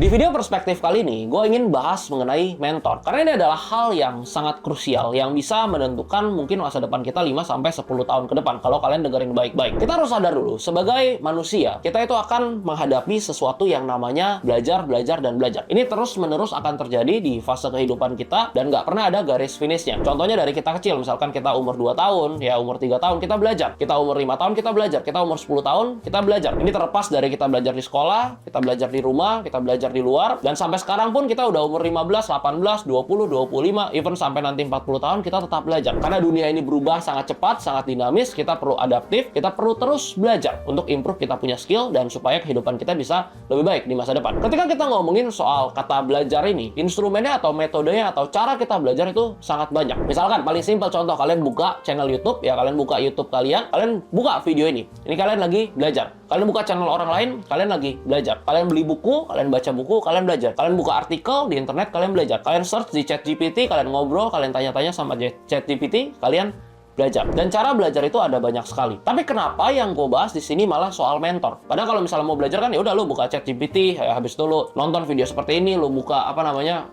Di video perspektif kali ini, gue ingin bahas mengenai mentor. Karena ini adalah hal yang sangat krusial, yang bisa menentukan mungkin masa depan kita 5-10 tahun ke depan, kalau kalian dengerin baik-baik. Kita harus sadar dulu, sebagai manusia, kita itu akan menghadapi sesuatu yang namanya belajar, dan belajar. Ini terus-menerus akan terjadi di fase kehidupan kita, dan nggak pernah ada garis finishnya. Contohnya dari kita kecil, misalkan kita umur 2 tahun, ya umur 3 tahun kita belajar. Kita umur 5 tahun kita belajar. Kita umur 10 tahun kita belajar. Ini terlepas dari kita belajar di sekolah, kita belajar di rumah, kita belajar di luar, dan sampai sekarang pun kita udah umur 15, 18, 20, 25, even sampai nanti 40 tahun kita tetap belajar. Karena dunia ini berubah sangat cepat, sangat dinamis, kita perlu adaptif, kita perlu terus belajar untuk improve kita punya skill dan supaya kehidupan kita bisa lebih baik di masa depan. Ketika kita ngomongin soal kata belajar ini, instrumennya atau metodenya atau cara kita belajar itu sangat banyak. Misalkan paling simpel contoh, kalian buka channel YouTube, ya kalian buka YouTube kalian buka video ini. Ini kalian lagi belajar. Kalian buka channel orang lain, kalian lagi belajar. Kalian beli buku, kalian baca buku, kalian belajar. Kalian buka artikel di internet, kalian belajar. Kalian search di ChatGPT, kalian ngobrol, kalian tanya-tanya sama ChatGPT, kalian belajar. Dan cara belajar itu ada banyak sekali. Tapi kenapa yang gue bahas di sini malah soal mentor? Padahal kalau misalnya mau belajar kan ya udah lu buka ChatGPT, ya habis itu lu nonton video seperti ini, lu buka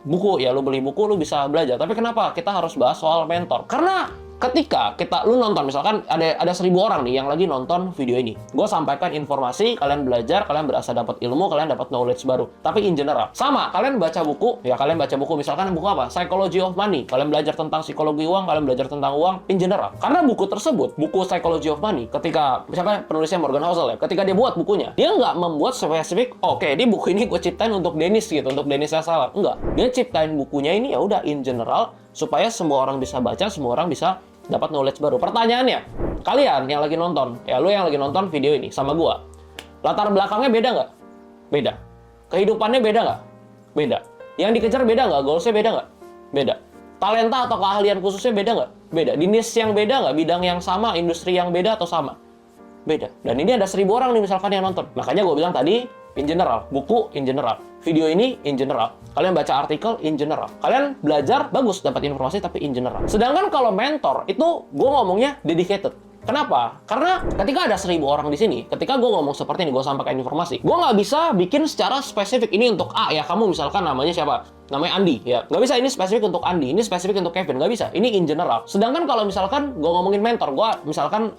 buku, ya lu beli buku, lu bisa belajar. Tapi kenapa kita harus bahas soal mentor? Karena ketika lu nonton, misalkan ada 1000 orang nih yang lagi nonton video ini, gue sampaikan informasi, kalian belajar, kalian berasa dapat ilmu, kalian dapat knowledge baru. Tapi in general, sama, kalian baca buku, misalkan buku apa? Psychology of Money, kalian belajar tentang psikologi uang, kalian belajar tentang uang in general. Karena buku tersebut, buku Psychology of Money, ketika, misalkan penulisnya Morgan Housel ya, ketika dia buat bukunya, dia nggak membuat spesifik, oke, di buku ini gue ciptain untuk Dennis gitu, untuk Dennis Salah. Enggak, dia ciptain bukunya ini ya udah in general, supaya semua orang bisa baca, semua orang bisa dapat knowledge baru. Pertanyaannya, kalian yang lagi nonton, ya lu yang lagi nonton video ini sama gua, latar belakangnya beda nggak? Beda. Kehidupannya beda nggak? Beda. Yang dikejar beda nggak? Goalsnya beda nggak? Beda. Talenta atau keahlian khususnya beda nggak? Beda. Di niche yang beda nggak? Bidang yang sama, industri yang beda atau sama? Beda. Dan ini ada 1000 orang nih misalkan yang nonton. Makanya gue bilang tadi, in general, buku in general, video ini in general, kalian baca artikel in general, kalian belajar bagus dapat informasi tapi in general. Sedangkan kalau mentor itu gue ngomongnya dedicated. Kenapa? Karena ketika ada 1000 orang di sini, ketika gue ngomong seperti ini, gue sampaikan informasi, gue nggak bisa bikin secara spesifik ini untuk A, ya kamu misalkan namanya siapa? Namanya Andi, ya. Nggak bisa ini spesifik untuk Andi, ini spesifik untuk Kevin, nggak bisa. Ini in general. Sedangkan kalau misalkan gue ngomongin mentor, gue misalkan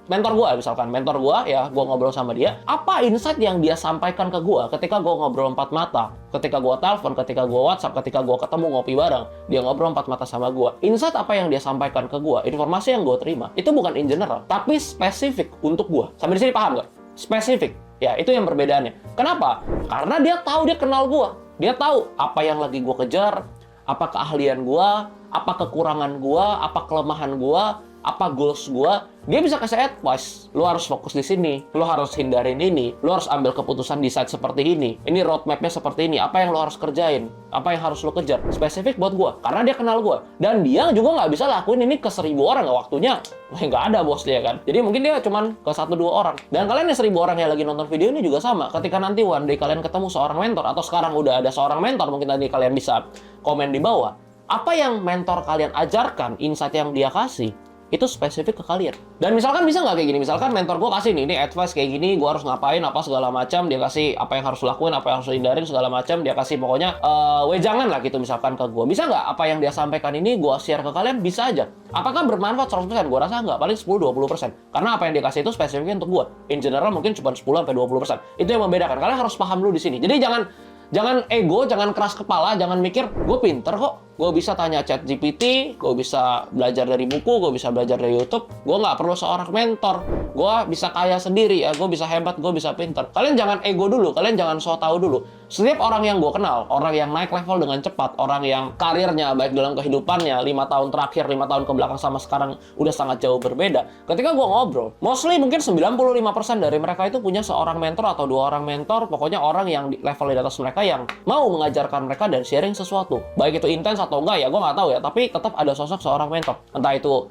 mentor gue, ya gue ngobrol sama dia, apa insight yang dia sampaikan ke gue ketika gue ngobrol 4 mata, ketika gue telepon, ketika gue WhatsApp, ketika gue ketemu ngopi bareng, dia ngobrol 4 mata sama gue. Insight apa yang dia sampaikan ke gue, informasi yang gue terima, itu bukan in general, tapi spesifik untuk gue. Sampai di sini paham nggak? Spesifik. Ya, itu yang perbedaannya. Kenapa? Karena dia tahu, dia kenal gue. Dia tahu apa yang lagi gue kejar, apa keahlian gue, apa kekurangan gue, apa kelemahan gue, apa goals gue. Dia bisa kasih advice, lo harus fokus di sini, lo harus hindarin ini, lo harus ambil keputusan decide seperti ini roadmapnya seperti ini, apa yang lo harus kerjain, apa yang harus lo kejar. Spesifik buat gue, karena dia kenal gue. Dan dia juga nggak bisa lakuin ini ke 1000 orang, nggak waktunya, nggak ada bos dia kan. Jadi mungkin dia cuman ke 1-2 orang. Dan kalian yang 1000 orang yang lagi nonton video ini juga sama. Ketika nanti one day kalian ketemu seorang mentor, atau sekarang udah ada seorang mentor, mungkin nanti kalian bisa komen di bawah. Apa yang mentor kalian ajarkan, insight yang dia kasih, itu spesifik ke kalian. Dan misalkan bisa nggak kayak gini, misalkan mentor gue kasih nih, ini advice kayak gini, gue harus ngapain, apa segala macam, dia kasih apa yang harus lakuin, apa yang harus hindarin segala macam, dia kasih pokoknya wejangan lah gitu misalkan ke gue. Bisa nggak apa yang dia sampaikan ini gue share ke kalian? Bisa aja. Apakah bermanfaat 100%? Gue rasa nggak, paling 10-20%. Karena apa yang dia kasih itu spesifiknya untuk gue. In general mungkin cuma 10-20%. Itu yang membedakan. Kalian harus paham dulu di sini. Jadi jangan ego, jangan keras kepala, jangan mikir gue pinter kok, gue bisa tanya ChatGPT, gue bisa belajar dari buku, gue bisa belajar dari YouTube, gue nggak perlu seorang mentor, gue bisa kaya sendiri, ya gue bisa hebat, gue bisa pinter. Kalian jangan ego dulu, kalian jangan so tahu dulu. Setiap orang yang gue kenal, orang yang naik level dengan cepat, orang yang karirnya baik dalam kehidupannya 5 tahun terakhir, 5 tahun ke belakang sama sekarang udah sangat jauh berbeda. Ketika gue ngobrol, mostly mungkin 95% dari mereka itu punya seorang mentor atau 2 orang mentor, pokoknya orang yang level di atas mereka yang mau mengajarkan mereka dan sharing sesuatu. Baik itu intens atau enggak ya, gue nggak tahu ya, tapi tetap ada sosok seorang mentor. Entah itu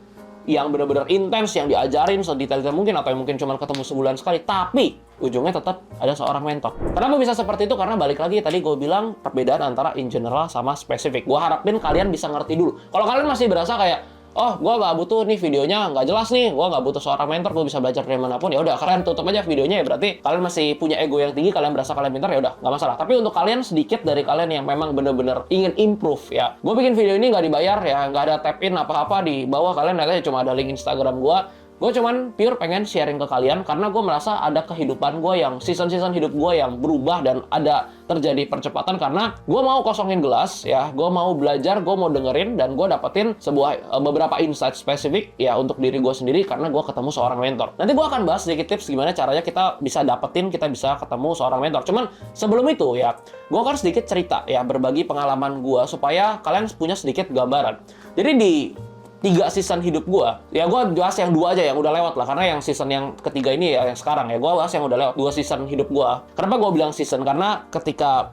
yang benar-benar intens, yang diajarin sedetail mungkin, atau yang mungkin cuma ketemu sebulan sekali, tapi ujungnya tetap ada seorang mentor. Kenapa bisa seperti itu? Karena balik lagi tadi gue bilang perbedaan antara in general sama spesifik. Gue harapin kalian bisa ngerti dulu. Kalau kalian masih berasa kayak oh gue nggak butuh nih videonya, nggak jelas nih, gue nggak butuh seorang mentor, gue bisa belajar dari manapun, ya udah kalian tutup aja videonya. Ya berarti kalian masih punya ego yang tinggi, kalian berasa kalian pintar, ya udah nggak masalah. Tapi untuk kalian sedikit dari kalian yang memang bener-bener ingin improve ya, gue bikin video ini nggak dibayar ya, nggak ada tap in apa-apa di bawah, kalian lihat aja cuma ada link Instagram gue cuman pure pengen sharing ke kalian karena gue merasa ada kehidupan gue yang season-season hidup gue yang berubah dan ada terjadi percepatan karena gue mau kosongin gelas ya, gue mau belajar, gue mau dengerin, dan gue dapetin beberapa insight spesifik ya untuk diri gue sendiri karena gue ketemu seorang mentor. Nanti gue akan bahas sedikit tips gimana caranya kita bisa ketemu seorang mentor. Cuman sebelum itu ya, gue akan sedikit cerita ya, berbagi pengalaman gue supaya kalian punya sedikit gambaran. Jadi di 3 season hidup gue, ya gue bahas yang 2 aja yang udah lewat lah, karena yang season yang ketiga ini ya yang sekarang ya, gue bahas yang udah lewat 2 season hidup gue. Kenapa gue bilang season? Karena ketika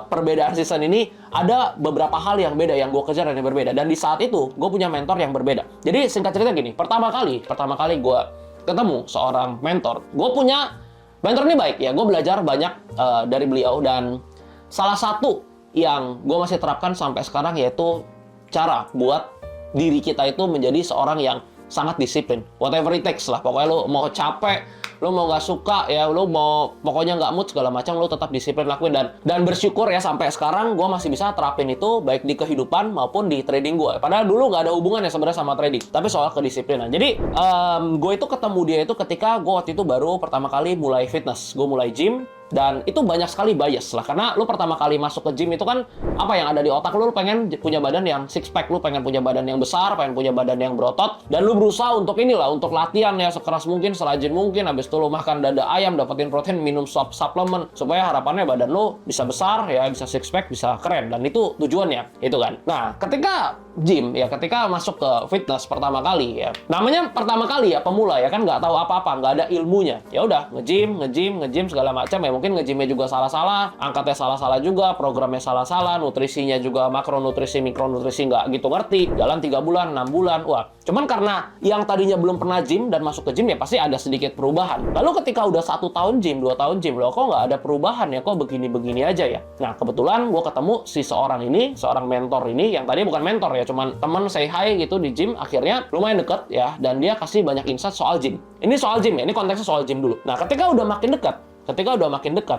perbedaan season ini ada beberapa hal yang beda yang gue kejar dan yang berbeda, dan di saat itu gue punya mentor yang berbeda. Jadi singkat cerita gini, pertama kali gue ketemu seorang mentor, gue punya mentor ini baik ya, gue belajar banyak dari beliau, dan salah satu yang gue masih terapkan sampai sekarang yaitu cara buat diri kita itu menjadi seorang yang sangat disiplin. Whatever it takes lah. Pokoknya lo mau capek, lo mau nggak suka, ya lo mau pokoknya nggak mood segala macam, lo tetap disiplin lakuin. Dan bersyukur ya sampai sekarang gue masih bisa terapin itu baik di kehidupan maupun di trading gue. Padahal dulu nggak ada hubungannya sebenarnya sama trading, tapi soal kedisiplinan. Jadi gue itu ketemu dia itu ketika gue waktu itu baru pertama kali mulai fitness. Gue mulai gym. Dan itu banyak sekali bias lah, karena lu pertama kali masuk ke gym itu kan apa yang ada di otak lu pengen punya badan yang six pack, lu pengen punya badan yang besar, pengen punya badan yang berotot, dan lu berusaha untuk inilah, untuk latihan ya sekeras mungkin, serajin mungkin, habis itu lu makan dada ayam, dapetin protein, minum suplemen, supaya harapannya badan lu bisa besar ya, bisa six pack, bisa keren, dan itu tujuannya, itu kan. Nah, ketika gym ya, ketika masuk ke fitness pertama kali ya, namanya pertama kali ya, pemula ya kan, nggak tahu apa-apa, nggak ada ilmunya, ya udah nge-gym segala macam ya, mungkin nge-gymnya juga salah-salah, angkatnya salah-salah juga, programnya salah-salah, nutrisinya juga makronutrisi, mikronutrisi nggak gitu ngerti, jalan 3 bulan, 6 bulan, wah. Cuman karena yang tadinya belum pernah gym dan masuk ke gym ya pasti ada sedikit perubahan. Lalu ketika udah 1 tahun gym, 2 tahun gym, loh kok nggak ada perubahan ya, kok begini-begini aja ya. Nah kebetulan gue ketemu si seorang mentor ini, yang tadi bukan mentor ya, cuman temen say hi gitu di gym, akhirnya lumayan deket ya, dan dia kasih banyak insight soal gym. Ini soal gym ya, ini konteksnya soal gym dulu. Nah ketika udah makin dekat,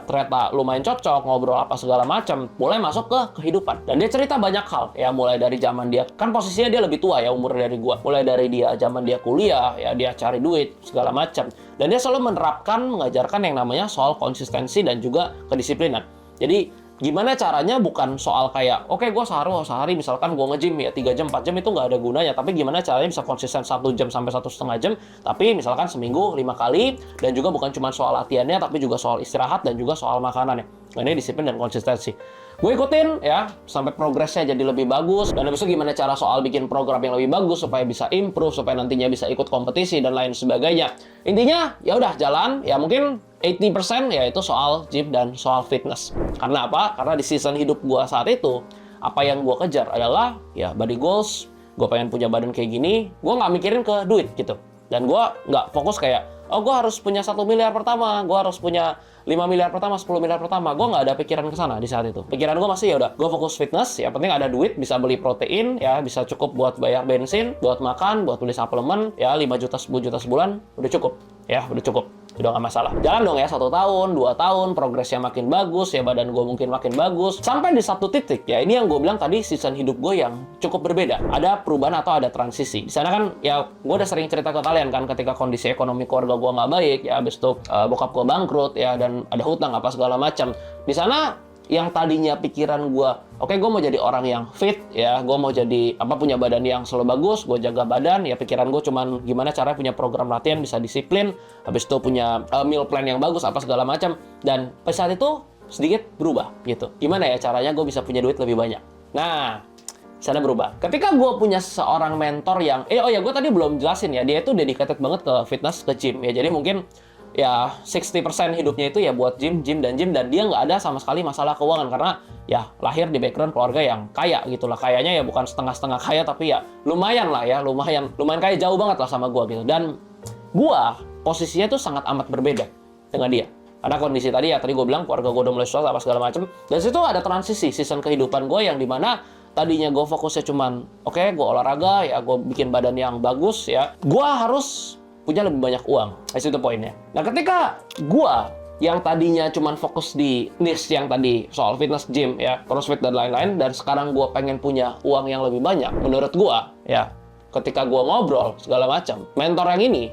ternyata lumayan cocok, ngobrol apa segala macam, mulai masuk ke kehidupan. Dan dia cerita banyak hal, ya mulai dari zaman dia, kan posisinya dia lebih tua ya umur dari gua. Mulai dari dia zaman dia kuliah, ya dia cari duit, segala macam. Dan dia selalu mengajarkan yang namanya soal konsistensi dan juga kedisiplinan. Jadi, gimana caranya bukan soal kayak, oke gue sehari misalkan gue nge-gym ya 3 jam, 4 jam itu nggak ada gunanya. Tapi gimana caranya bisa konsisten 1 jam sampai 1,5 jam. Tapi misalkan seminggu 5 kali. Dan juga bukan cuma soal latihannya, tapi juga soal istirahat dan juga soal makanannya. Nah, ini disiplin dan konsistensi. Gue ikutin ya sampai progresnya jadi lebih bagus, dan habis itu gimana cara soal bikin program yang lebih bagus supaya bisa improve, supaya nantinya bisa ikut kompetisi dan lain sebagainya. Intinya ya udah jalan ya, mungkin 80% ya itu soal gym dan soal fitness. Karena apa? Karena di season hidup gue saat itu, apa yang gue kejar adalah ya body goals. Gue pengen punya badan kayak gini, gue nggak mikirin ke duit gitu. Dan gue nggak fokus kayak, oh gue harus punya 1 miliar pertama, gue harus punya 5 miliar pertama, 10 miliar pertama. Gue nggak ada pikiran ke sana di saat itu. Pikiran gue masih ya udah, gue fokus fitness, ya penting ada duit, bisa beli protein, ya bisa cukup buat bayar bensin, buat makan, buat beli suplemen, ya 5 juta, 10 juta sebulan, udah cukup. Ya, udah cukup. Udah nggak masalah. Jalan dong ya 1 tahun, 2 tahun, progresnya makin bagus, ya badan gue mungkin makin bagus. Sampai di satu titik, ya ini yang gue bilang tadi, season hidup gue yang cukup berbeda. Ada perubahan atau ada transisi. Di sana kan, ya gue udah sering cerita ke kalian kan, ketika kondisi ekonomi keluarga gue nggak baik, ya abis itu bokap gue bangkrut, ya dan ada hutang apa segala macam. Di sana yang tadinya pikiran gue, oke gue mau jadi orang yang fit, ya gue mau jadi punya badan yang selalu bagus, gue jaga badan, ya pikiran gue cuman gimana caranya punya program latihan bisa disiplin, habis itu punya meal plan yang bagus apa segala macam. Dan pada saat itu sedikit berubah gitu, gimana ya caranya gue bisa punya duit lebih banyak. Nah sana berubah ketika gue punya seorang mentor yang oh ya gue tadi belum jelasin ya, dia itu dedicated banget ke fitness, ke gym ya. Jadi mungkin ya 60% hidupnya itu ya buat gym dan dia nggak ada sama sekali masalah keuangan, karena ya lahir di background keluarga yang kaya gitu lah. Kayaknya ya bukan setengah-setengah kaya, tapi ya lumayan lah ya, lumayan kaya, jauh banget lah sama gua gitu. Dan gua posisinya tuh sangat amat berbeda dengan dia. Karena kondisi tadi gue bilang keluarga gue udah mulai susah apa segala macam. Dan situ ada transisi season kehidupan gue yang dimana tadinya gue fokusnya cuman, oke, gue olahraga, ya gue bikin badan yang bagus, ya, gue harus punya lebih banyak uang. Itu poinnya. Nah, ketika gue yang tadinya cuman fokus di niche yang tadi soal fitness gym, ya, crossfit dan lain-lain, dan sekarang gue pengen punya uang yang lebih banyak, menurut gue, ya, ketika gue ngobrol segala macam, mentor yang ini,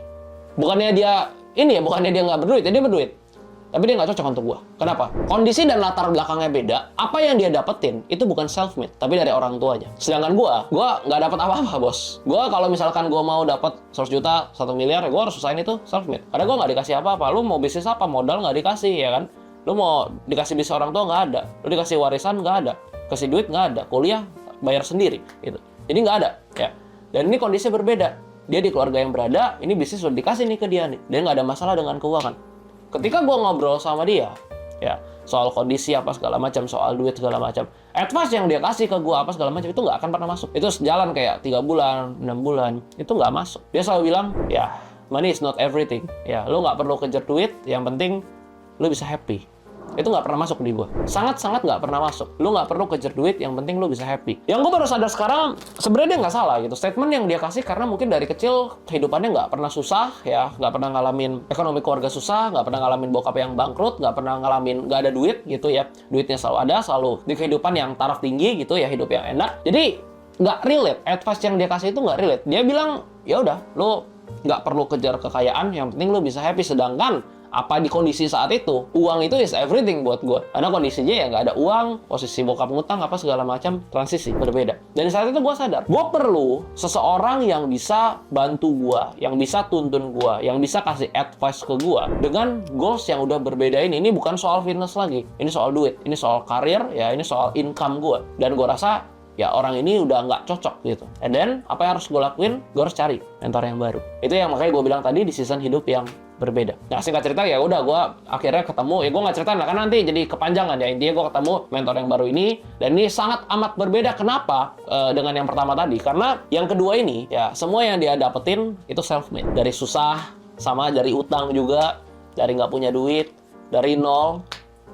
bukannya dia nggak berduit, ya dia berduit. Tapi dia nggak cocok untuk gue. Kenapa? Kondisi dan latar belakangnya beda. Apa yang dia dapetin itu bukan self-made, tapi dari orang tuanya. Sedangkan gue nggak dapat apa-apa, bos. Gue kalau misalkan gue mau dapat 100 juta, 1 miliar, ya gue harus usahain itu self-made. Karena gue nggak dikasih apa-apa. Lu mau bisnis apa? Modal nggak dikasih, ya kan? Lu mau dikasih bisnis orang tua nggak ada. Lu dikasih warisan nggak ada. Kasih duit nggak ada. Kuliah bayar sendiri, gitu. Jadi nggak ada, ya. Dan ini kondisi berbeda. Dia di keluarga yang berada, ini bisnis udah dikasih nih ke dia nih. Dia nggak ada masalah dengan keuangan. Ketika gue ngobrol sama dia, ya, soal kondisi apa segala macam, soal duit segala macam, advice yang dia kasih ke gue apa segala macam itu nggak akan pernah masuk. Itu sejalan kayak 3 bulan, 6 bulan, itu nggak masuk. Dia selalu bilang, ya, money is not everything. Ya, lo nggak perlu kejar duit, yang penting lo bisa happy. Itu nggak pernah masuk di gue. Sangat-sangat nggak pernah masuk. Lu nggak perlu kejar duit, yang penting lu bisa happy. Yang gue baru sadar sekarang, sebenarnya dia nggak salah gitu. Statement yang dia kasih karena mungkin dari kecil kehidupannya nggak pernah susah, ya, nggak pernah ngalamin ekonomi keluarga susah, nggak pernah ngalamin bokap yang bangkrut, nggak pernah ngalamin nggak ada duit gitu ya. Duitnya selalu ada, selalu di kehidupan yang taraf tinggi gitu ya, hidup yang enak. Jadi nggak relate. Advice yang dia kasih itu nggak relate. Dia bilang, ya udah, lu nggak perlu kejar kekayaan, yang penting lu bisa happy. Sedangkan apa di kondisi saat itu, uang itu is everything buat gue. Karena kondisinya ya nggak ada uang, posisi bokap ngutang, apa segala macam, transisi, berbeda. Dan saat itu gue sadar, gue perlu seseorang yang bisa bantu gue, yang bisa tuntun gue, yang bisa kasih advice ke gue, dengan goals yang udah berbeda ini. Ini bukan soal fitness lagi, ini soal duit, ini soal karir, ya, ini soal income gue. Dan gue rasa, ya, orang ini udah nggak cocok gitu. And then, apa yang harus gue lakuin? Gue harus cari mentor yang baru. Itu yang makanya gue bilang tadi di season hidup yang berbeda. Nah, singkat cerita, ya udah, gue akhirnya ketemu, ya gue nggak ceritain lah, kan nanti jadi kepanjangan ya. Intinya gue ketemu mentor yang baru ini, dan ini sangat amat berbeda. Kenapa? Dengan yang pertama tadi. Karena yang kedua ini, ya, semua yang dia dapetin itu self-made. Dari susah, sama dari utang juga, dari nggak punya duit, dari nol,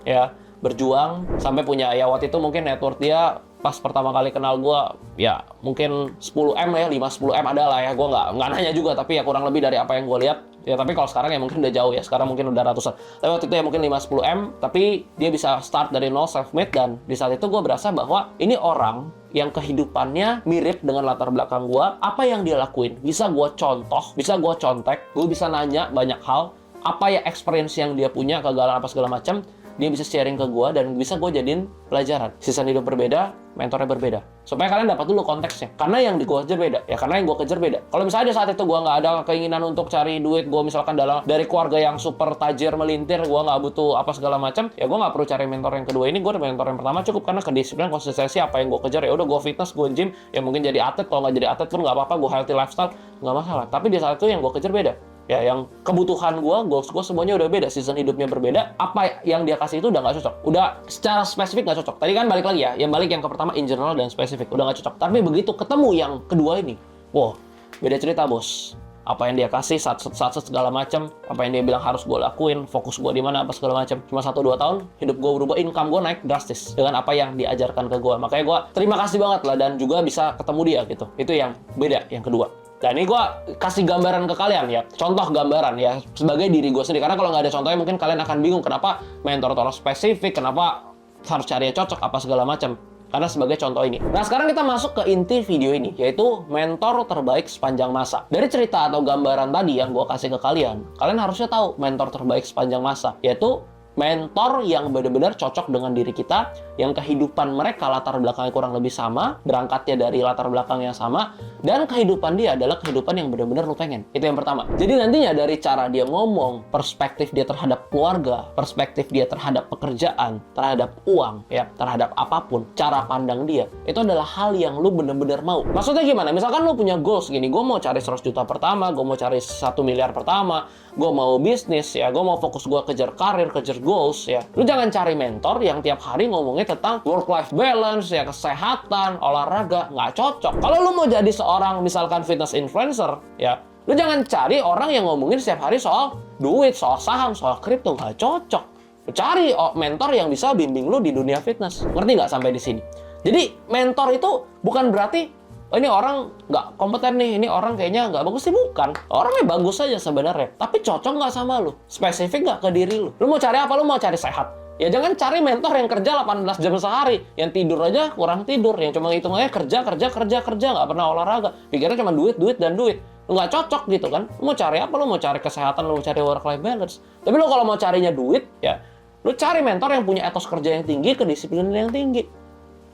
ya, berjuang, sampai punya, ya, waktu itu mungkin net worth dia pas pertama kali kenal gue, ya mungkin 10M ya, 5-10M ada lah ya. Gue nggak nanya juga, tapi ya kurang lebih dari apa yang gue lihat. Ya, tapi kalau sekarang ya mungkin udah jauh ya. Sekarang mungkin udah ratusan. Tapi waktu itu ya mungkin 5-10M, tapi dia bisa start dari nol, self-made. Dan di saat itu gue berasa bahwa ini orang yang kehidupannya mirip dengan latar belakang gue. Apa yang dia lakuin bisa gue contoh, bisa gue contek, gue bisa nanya banyak hal. Apa ya experience yang dia punya, kegagalan apa segala macam, dia bisa sharing ke gue, dan bisa gue jadiin pelajaran. Season hidup berbeda, mentornya berbeda. Supaya kalian dapat dulu konteksnya. Karena yang gue kejar beda. Ya, karena yang gue kejar beda. Kalau misalnya di saat itu gue nggak ada keinginan untuk cari duit, gue misalkan dari keluarga yang super tajir melintir, gue nggak butuh apa segala macam, ya gue nggak perlu cari mentor yang kedua ini. Gue mentor yang pertama cukup, karena kedisiplinan, konsistensi, apa yang gue kejar, ya udah, gue fitness, gue gym, ya mungkin jadi atlet. Kalau nggak jadi atlet pun nggak apa-apa, gue healthy lifestyle, nggak masalah. Tapi di saat itu yang gue kejar beda. Ya, yang kebutuhan gue, goals gue semuanya udah beda, season hidupnya berbeda. Apa yang dia kasih itu udah nggak cocok, udah secara spesifik nggak cocok. Tadi kan balik lagi ya, yang balik yang ke pertama in general dan spesifik, udah nggak cocok. Tapi begitu ketemu yang kedua ini, wow, beda cerita, bos. Apa yang dia kasih, saat segala macam, apa yang dia bilang harus gue lakuin, fokus gue di mana, apa segala macam. Cuma 1-2 tahun, hidup gue berubah, income gue naik drastis dengan apa yang diajarkan ke gue. Makanya gue terima kasih banget lah, dan juga bisa ketemu dia gitu. Itu yang beda, yang kedua. Dan ini gue kasih gambaran ke kalian ya, contoh gambaran ya, sebagai diri gue sendiri. Karena kalau nggak ada contohnya mungkin kalian akan bingung kenapa mentor terlalu spesifik, kenapa harus cari yang cocok, apa segala macam. Karena sebagai contoh ini. Nah, sekarang kita masuk ke inti video ini, yaitu mentor terbaik sepanjang masa. Dari cerita atau gambaran tadi yang gue kasih ke kalian, kalian harusnya tahu mentor terbaik sepanjang masa, yaitu mentor yang benar-benar cocok dengan diri kita, yang kehidupan mereka latar belakangnya kurang lebih sama, berangkatnya dari latar belakang yang sama, dan kehidupan dia adalah kehidupan yang benar-benar lu pengen. Itu yang pertama. Jadi nantinya dari cara dia ngomong, perspektif dia terhadap keluarga, perspektif dia terhadap pekerjaan, terhadap uang, ya, terhadap apapun, cara pandang dia, itu adalah hal yang lu benar-benar mau. Maksudnya gimana? Misalkan lu punya goals gini, gue mau cari 100 juta pertama, gue mau cari 1 miliar pertama, gue mau bisnis, ya, gue mau fokus gue kejar karir, kejar goals, ya. Lu jangan cari mentor yang tiap hari ngomongnya tentang work-life balance, ya, kesehatan, olahraga, nggak cocok. Kalau lu mau jadi seorang misalkan fitness influencer, ya, lu jangan cari orang yang ngomongin setiap hari soal duit, soal saham, soal kripto, nggak cocok. Lu cari mentor yang bisa bimbing lu di dunia fitness. Ngerti nggak sampai di sini? Jadi mentor itu bukan berarti oh, ini orang nggak kompeten nih, ini orang kayaknya nggak bagus sih, bukan. Orangnya bagus saja sebenarnya, tapi cocok nggak sama lu? Spesifik nggak ke diri lu? Lu mau cari apa? Lu mau cari sehat? Ya jangan cari mentor yang kerja 18 jam sehari, yang tidur aja kurang tidur, yang cuma hitung aja kerja, nggak pernah olahraga, pikirnya cuma duit, duit, dan duit. Lu nggak cocok gitu kan? Lu mau cari apa? Lu mau cari kesehatan, lu mau cari work-life balance. Tapi lu kalau mau carinya duit, ya lu cari mentor yang punya etos kerja yang tinggi, kedisiplinan yang tinggi.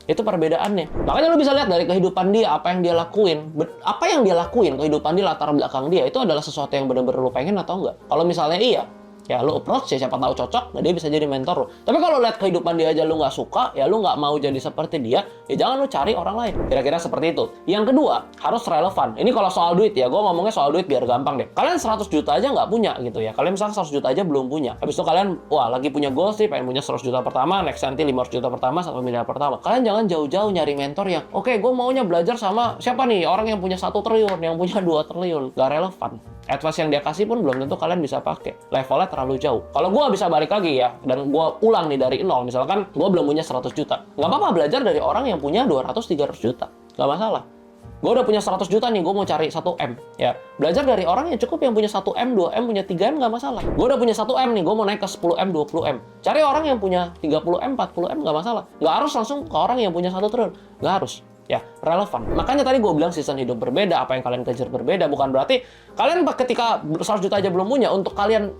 Itu perbedaannya. Makanya lu bisa lihat dari kehidupan dia, apa yang dia lakuin. Apa yang dia lakuin, kehidupan dia, latar belakang dia, itu adalah sesuatu yang benar-benar lu pengen atau enggak. Kalau misalnya iya, ya lu approach ya, siapa tahu cocok, nah dia bisa jadi mentor lu. Tapi kalau lihat kehidupan dia aja lu nggak suka, ya lu nggak mau jadi seperti dia, ya jangan lu cari orang lain. Kira-kira seperti itu. Yang kedua, harus relevan. Ini kalau soal duit ya, gue ngomongnya soal duit biar gampang deh. Kalian 100 juta aja nggak punya gitu ya. Kalian misalnya 100 juta aja belum punya. Habis itu kalian, wah lagi punya goal sih, pengen punya 100 juta pertama, next nanti 500 juta pertama, 1 miliar pertama. Kalian jangan jauh-jauh nyari mentor yang, oke, gue maunya belajar sama siapa nih? Orang yang punya 1 triliun, yang punya 2 triliun. Gak relevan. Advice yang dia kasih pun belum tentu kalian bisa pakai. Levelnya terlalu jauh. Kalau gue bisa balik lagi ya, dan gue ulang nih dari nol, misalkan gue belum punya 100 juta. Nggak apa-apa belajar dari orang yang punya 200-300 juta. Nggak masalah. Gue udah punya 100 juta nih, gue mau cari 1M. Ya, belajar dari orang yang cukup yang punya 1M, 2M, punya 3M, nggak masalah. Gue udah punya 1M nih, gue mau naik ke 10M, 20M. Cari orang yang punya 30M, 40M, nggak masalah. Nggak harus langsung ke orang yang punya 1 triliun. Nggak harus. Ya, relevan. Makanya tadi gue bilang season hidup berbeda, apa yang kalian kejar berbeda. Bukan berarti kalian ketika 100 juta aja belum punya, untuk kalian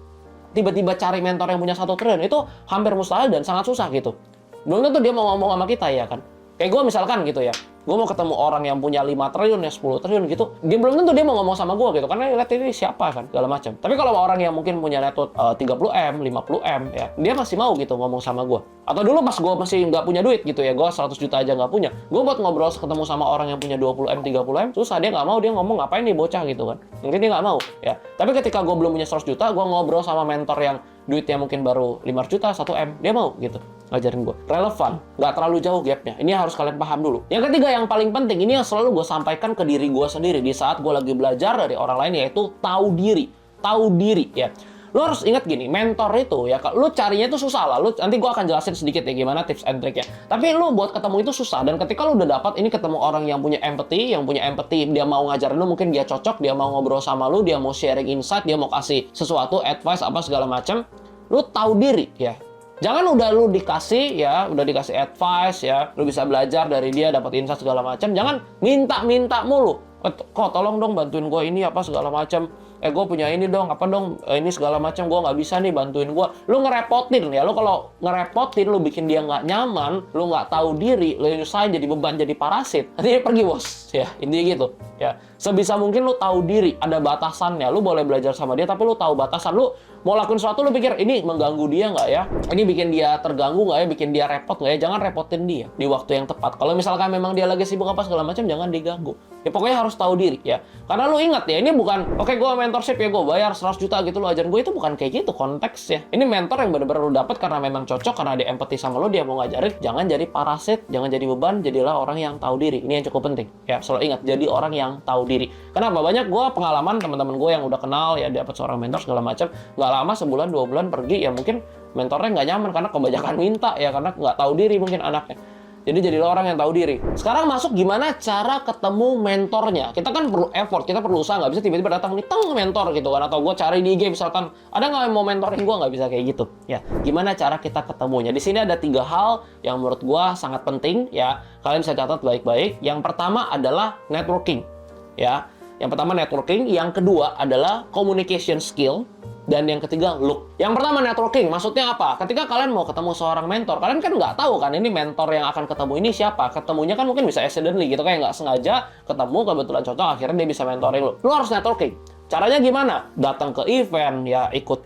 tiba-tiba cari mentor yang punya 1 triliun, itu hampir mustahil dan sangat susah gitu. Belum tentu dia mau ngomong sama kita ya kan. Kayak gue misalkan gitu ya, gue mau ketemu orang yang punya 5 triliun ya 10 triliun gitu, dia belum tentu dia mau ngomong sama gue gitu, karena lihat ini siapa kan, segala macam. Tapi kalau orang yang mungkin punya net worth 30M, 50M ya, dia masih mau gitu ngomong sama gue. Atau dulu pas gue masih nggak punya duit gitu ya, gue 100 juta aja nggak punya, gue buat ngobrol ketemu sama orang yang punya 20M, 30M, susah, dia nggak mau, dia ngomong ngapain nih bocah gitu kan. Mungkin dia nggak mau ya. Tapi ketika gue belum punya 100 juta, gue ngobrol sama mentor yang duitnya mungkin baru 500 juta, 1M, dia mau gitu ngajarin gue. Relevan, nggak terlalu jauh gapnya. Ini harus kalian paham dulu. Yang ketiga yang paling penting, ini yang selalu gue sampaikan ke diri gue sendiri di saat gue lagi belajar dari orang lain, yaitu tahu diri. Tahu diri ya. Lo harus ingat gini, mentor itu ya, lo carinya itu susah lah. Nanti gue akan jelasin sedikit ya gimana tips and triknya. Tapi lo buat ketemu itu susah, dan ketika lo udah dapat ini, ketemu orang yang punya empathy, dia mau ngajarin lo, mungkin dia cocok, dia mau ngobrol sama lo, dia mau sharing insight, dia mau kasih sesuatu, advice apa segala macam. Lo tahu diri ya. Jangan udah lu dikasih advice ya, lu bisa belajar dari dia, dapat insight segala macam. Jangan minta mulu. Kok tolong dong bantuin gue ini apa segala macam. Gue punya ini dong, apa dong, ini segala macam, gue nggak bisa nih, bantuin gue. Lu ngerepotin ya, lu kalau ngerepotin, lu bikin dia nggak nyaman, lu nggak tahu diri, lu nyusahin, jadi beban, jadi parasit. Nanti dia pergi bos, ya intinya gitu. Ya, sebisa mungkin lu tahu diri, ada batasannya. Lu boleh belajar sama dia, tapi lu tahu batasan. Lu mau lakuin sesuatu, lu pikir ini mengganggu dia nggak ya? Ini bikin dia terganggu nggak ya? Bikin dia repot nggak ya? Jangan repotin dia di waktu yang tepat. Kalau misalkan memang dia lagi sibuk apa segala macam, jangan diganggu. Ya pokoknya harus tahu diri ya. Karena lu ingat ya, ini bukan oke, gue mentorship ya, gue bayar 100 juta gitu lu ajarin gue, itu bukan kayak gitu konteksnya. Ini mentor yang benar-benar lu dapat karena memang cocok, karena dia empati sama lu, dia mau ngajarin. Jangan jadi parasit, jangan jadi beban, jadilah orang yang tahu diri. Ini yang cukup penting ya. Selalu ingat, jadi orang yang tahu diri. Kenapa? Banyak gue pengalaman teman-teman gue yang udah kenal ya, dapat seorang mentor segala macam, nggak lama sebulan 2 bulan pergi ya, mungkin mentornya nggak nyaman karena kebanyakan minta ya, karena nggak tahu diri mungkin anaknya. Jadi jadilah orang yang tahu diri. Sekarang masuk gimana cara ketemu mentornya. Kita kan perlu effort, kita perlu usaha. Nggak bisa tiba-tiba datang nih, teng mentor gitu kan. Atau gue cari di IG misalkan, ada nggak yang mau mentoring gue, nggak bisa kayak gitu. Ya, gimana cara kita ketemunya. Di sini ada 3 hal yang menurut gue sangat penting ya. Kalian bisa catat baik-baik. Yang pertama adalah networking. Ya, yang pertama networking. Yang kedua adalah communication skill. Dan yang ketiga, look. Yang pertama networking, maksudnya apa? Ketika kalian mau ketemu seorang mentor, kalian kan nggak tahu kan ini mentor yang akan ketemu ini siapa. Ketemunya kan mungkin bisa accidentally gitu, kayak nggak sengaja ketemu, kebetulan cocok, akhirnya dia bisa mentoring lo. Lo harus networking. Caranya gimana? Datang ke event, ya ikut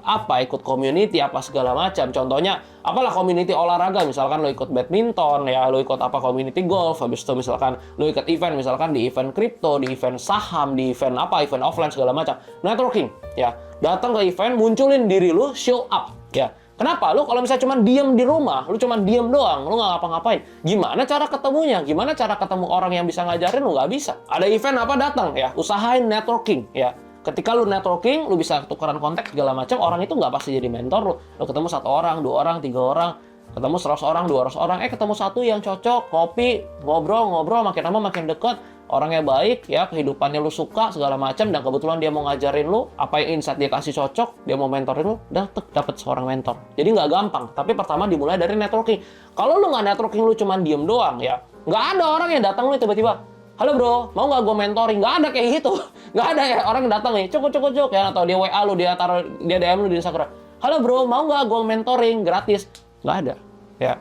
apa, ikut community, apa segala macam. Contohnya, apalah community olahraga, misalkan lo ikut badminton, ya lo ikut apa community golf, habis itu misalkan lo ikut event, misalkan di event kripto, di event saham, di event apa, event offline segala macam. Networking, ya. Datang ke event, munculin diri lo, show up, ya. Kenapa? Lu kalau misalnya cuma diem di rumah, lu cuma diem doang, lu nggak ngapa-ngapain. Gimana cara ketemunya? Gimana cara ketemu orang yang bisa ngajarin? Lu nggak bisa. Ada event apa, datang ya, usahain networking ya. Ketika lu networking, lu bisa tukeran kontak segala macam. Orang itu nggak pasti jadi mentor lu. Lu ketemu 1 orang, 2 orang, 3 orang, ketemu 100 orang, 200 orang, ketemu satu yang cocok, ngopi, ngobrol, makin lama makin deket, orangnya baik, ya, kehidupannya lu suka, segala macam, dan kebetulan dia mau ngajarin lu, apa yang insight dia kasih cocok, dia mau mentorin lu, dapet seorang mentor. Jadi nggak gampang, tapi pertama dimulai dari networking. Kalau lu nggak networking, lu cuma diem doang, ya, nggak ada orang yang datang lu tiba-tiba, halo bro, mau nggak gue mentoring? Nggak ada kayak gitu. Nggak ada ya orang yang datang nih, cuk, ya, atau dia WA lu, dia taruh, dia DM lu di Instagram. Halo bro, mau nggak gue mentoring gratis? Nggak ada, ya.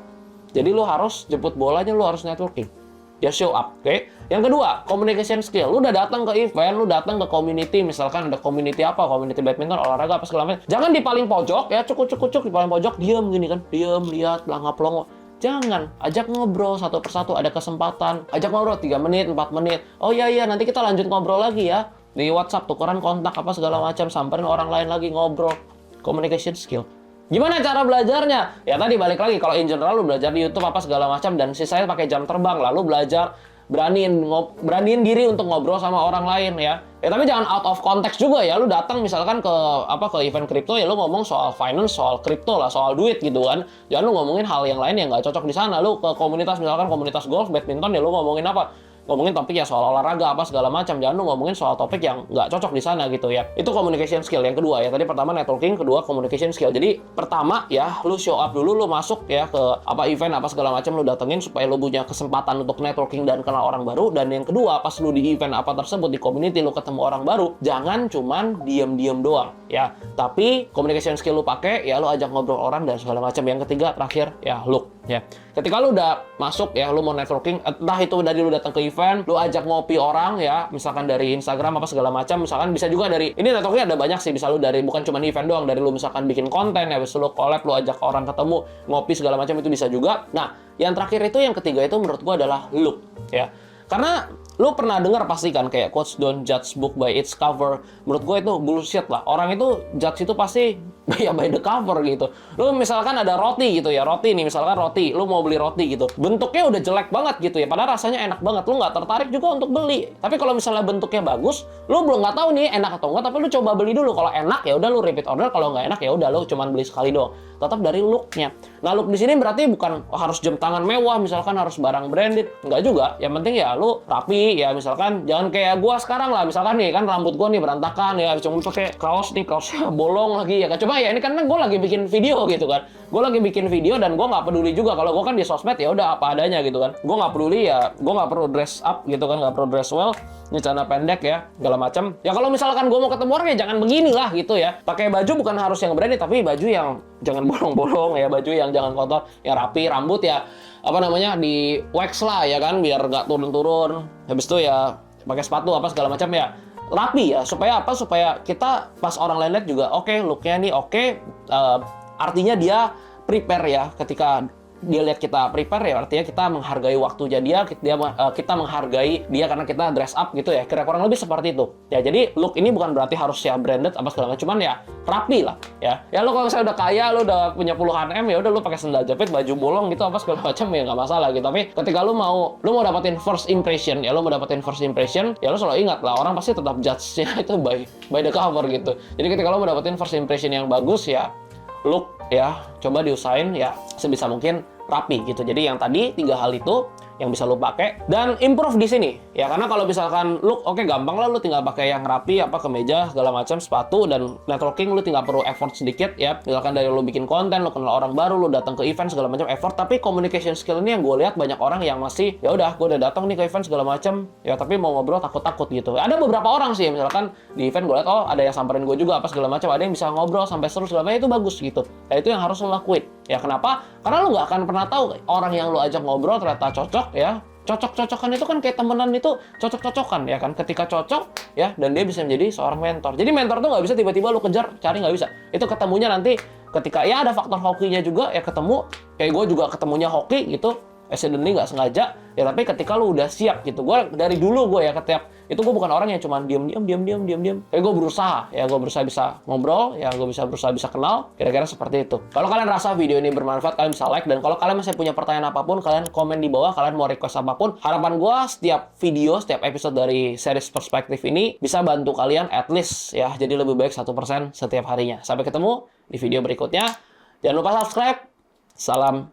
Jadi lu harus jemput bolanya, lu harus networking. Ya show up, oke? Yang kedua, communication skill. Lu udah datang ke event, lu datang ke community, misalkan ada community apa, community badminton, olahraga, apa segala macam. Jangan di paling pojok, ya, cuk, di paling pojok, diem gini kan, diem, lihat, pelangap-pelongo. Jangan, ajak ngobrol satu persatu, ada kesempatan. Ajak ngobrol 3 menit, 4 menit. Oh iya, nanti kita lanjut ngobrol lagi ya. Di WhatsApp, tukeran kontak, apa segala macam, samperin orang lain lagi, ngobrol. Communication skill. Gimana cara belajarnya? Ya tadi balik lagi, kalau in general lu belajar di YouTube apa segala macam, dan sisanya pakai jam terbang, lalu belajar beraniin diri untuk ngobrol sama orang lain, ya. Ya tapi jangan out of context juga ya. Lu datang misalkan ke event kripto, ya lu ngomong soal finance, soal kripto lah, soal duit gitu kan. Jangan lu ngomongin hal yang lain yang nggak cocok di sana. Lu ke komunitas, misalkan komunitas golf, badminton, ya lu ngomongin apa? Ngomongin topik ya soal olahraga apa segala macam. Jangan lu ngomongin soal topik yang nggak cocok di sana gitu ya. Itu communication skill yang kedua ya. Tadi pertama networking, kedua communication skill. Jadi pertama ya lu show up dulu, lu masuk ya ke event apa segala macam, lu datengin supaya lu punya kesempatan untuk networking dan kenal orang baru. Dan yang kedua, pas lu di event apa tersebut, di community lu ketemu orang baru, jangan cuman diem-diem doang ya. Tapi communication skill lu pakai ya, lu ajak ngobrol orang dan segala macam. Yang ketiga terakhir ya look ya. Ketika lu udah masuk ya, lu mau networking, entah itu dari lu datang ke event, lu ajak ngopi orang ya, misalkan dari Instagram apa segala macam, misalkan bisa juga dari, ini networking ada banyak sih, bisa lu dari, bukan cuma event doang, dari lu misalkan bikin konten ya, bisa lu collab, lu ajak orang ketemu, ngopi segala macam, itu bisa juga. Nah, yang terakhir itu, yang ketiga itu menurut gua adalah look ya. Karena lu pernah dengar pasti kan kayak quotes don't judge book by its cover. Menurut gue itu bullshit lah. Orang itu judge itu pasti ya by the cover gitu. Lu misalkan ada roti gitu ya, roti nih misalkan roti, lu mau beli roti gitu. Bentuknya udah jelek banget gitu ya, padahal rasanya enak banget. Lu nggak tertarik juga untuk beli. Tapi kalau misalnya bentuknya bagus, lu belum nggak tahu nih enak atau enggak, tapi lu coba beli dulu. Kalau enak ya udah lu repeat order, kalau nggak enak ya udah lu cuman beli sekali doang. Tetap dari looknya. Nah, look di sini berarti bukan harus jam tangan mewah, misalkan harus barang branded, nggak juga. Yang penting ya lu rapi ya, misalkan jangan kayak gua sekarang lah, misalkan nih kan rambut gua nih berantakan ya, cuma pakai kaos nih, kaosnya bolong lagi ya. Coba ya ini kan gua lagi bikin video gitu kan. Gua lagi bikin video dan gua nggak peduli juga kalau gua kan di sosmed ya udah apa adanya gitu kan. Gua nggak peduli ya, gua nggak perlu dress up gitu kan, nggak perlu dress well. Ini celana pendek ya, segala macam. Ya kalau misalkan gua mau ketemu orang ya jangan begini lah gitu ya. Pakai baju bukan harus yang branded, tapi baju yang jangan bolong-bolong ya, baju yang jangan kotor, yang rapi, rambut ya apa namanya di wax lah ya kan, biar nggak turun-turun. Habis itu ya pakai sepatu apa segala macam ya, rapi ya, supaya apa, supaya kita pas orang lain lihat juga oke, looknya nih oke, artinya dia prepare ya. Ketika dia lihat kita prepare ya, artinya kita menghargai waktunya dia, kita menghargai dia karena kita dress up gitu ya. Kira kurang lebih seperti itu ya. Jadi look ini bukan berarti harus ya branded apa segala macam, cuman ya rapi lah ya. Ya lu kalau misalnya udah kaya, lu udah punya puluhan M, ya udah lu pakai sendal jepit, baju bolong gitu apa segala macam ya nggak masalah gitu. Tapi ketika lu mau dapetin first impression ya, lu mau dapetin first impression ya, lu selalu ingat lah, orang pasti tetap judge-nya itu by the cover gitu. Jadi ketika lu mau dapetin first impression yang bagus ya, look ya, coba diusahain ya sebisa mungkin rapi gitu. Jadi yang tadi 3 hal itu yang bisa lu pakai dan improve di sini ya. Karena kalau misalkan look oke, gampang lah, lu tinggal pakai yang rapi apa, kemeja segala macam, sepatu, dan networking lu tinggal perlu effort sedikit ya. Misalkan dari lu bikin konten, lu kenal orang baru, lu datang ke event segala macam, effort. Tapi communication skill ini yang gue lihat banyak orang yang masih ya udah, gue udah datang nih ke event segala macam ya, tapi mau ngobrol takut-takut gitu. Ada beberapa orang sih misalkan di event gue lihat, oh ada yang samperin gue juga apa segala macam, ada yang bisa ngobrol sampai seru segala macam, itu bagus gitu. Nah itu yang harus lu lakuin ya. Kenapa? Karena lu nggak akan pernah tahu orang yang lu ajak ngobrol ternyata cocok ya. Cocok-cocokan itu kan kayak temenan, itu cocok-cocokan ya kan. Ketika cocok ya, dan dia bisa menjadi seorang mentor. Jadi mentor tuh nggak bisa tiba-tiba lu kejar cari, nggak bisa. Itu ketemunya nanti ketika ya ada faktor hokinya juga ya, ketemu kayak gue juga ketemunya hoki gitu, accidentally nggak sengaja ya. Tapi ketika lu udah siap gitu, gue dari dulu gue ya ketiap itu gue bukan orang yang cuma diam. Kayak gue berusaha bisa ngobrol ya, gue berusaha bisa kenal, kira-kira seperti itu. Kalau kalian rasa video ini bermanfaat, kalian bisa like, dan kalau kalian masih punya pertanyaan apapun, kalian komen di bawah. Kalian mau request apapun, harapan gue setiap video, setiap episode dari series perspektif ini bisa bantu kalian at least ya, jadi lebih baik 1% setiap harinya. Sampai ketemu di video berikutnya. Jangan lupa subscribe. Salam